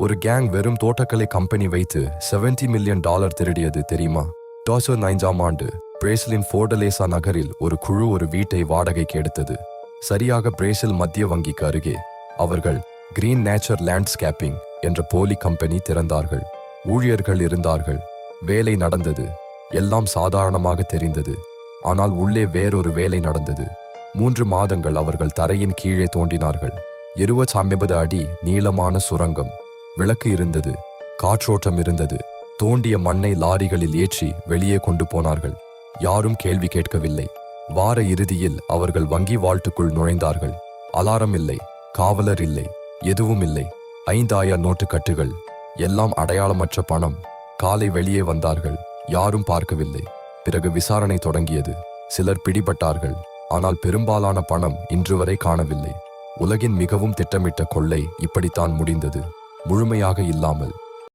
ஒரு கேங் வெறும் தோட்டக்கலை கம்பெனி வைத்து $70 மில்லியன் திருடியது தெரியுமா? 2009ஆம் ஆண்டு பிரேசிலின் ஃபோர்டலேசா நகரில் ஒரு குழு ஒரு வீட்டை வாடகைக்கு எடுத்தது. சரியாக பிரேசில் மத்திய வங்கிக்கு அருகே. அவர்கள் கிரீன் நேச்சர் லேண்ட்ஸ்கேப்பிங் என்ற போலி கம்பெனி திறந்தார்கள். ஊழியர்கள் இருந்தார்கள். வேலை நடந்தது. எல்லாம் சாதாரணமாக தெரிந்தது. ஆனால் உள்ளே வேறொரு வேலை நடந்தது. 3 மாதங்கள் அவர்கள் தரையின் கீழே தோண்டினார்கள். 250 அடி நீளமான சுரங்கம். விளக்கு இருந்தது. காற்றோட்டம் இருந்தது. தோண்டிய மண்ணை லாரிகளில் ஏற்றி வெளியே கொண்டு போனார்கள். யாரும் கேள்வி கேட்கவில்லை. வார இறுதியில் அவர்கள் வங்கி வால்ட்டுக்குள் நுழைந்தார்கள். அலாரம் இல்லை, காவலர் இல்லை, எதுவும் இல்லை. 5000 நோட்டுக்கட்டுகள், எல்லாம் அடையாளமற்ற பணம். காலை வெளியே வந்தார்கள். யாரும் பார்க்கவில்லை. பிறகு விசாரணை தொடங்கியது. சிலர் பிடிபட்டார்கள். ஆனால் பெரும்பாலான பணம் இன்று வரை காணவில்லை. உலகின் மிகவும் திட்டமிட்ட கொள்ளை இப்படித்தான் முடிந்தது. முழுமையாக இல்லாமல்.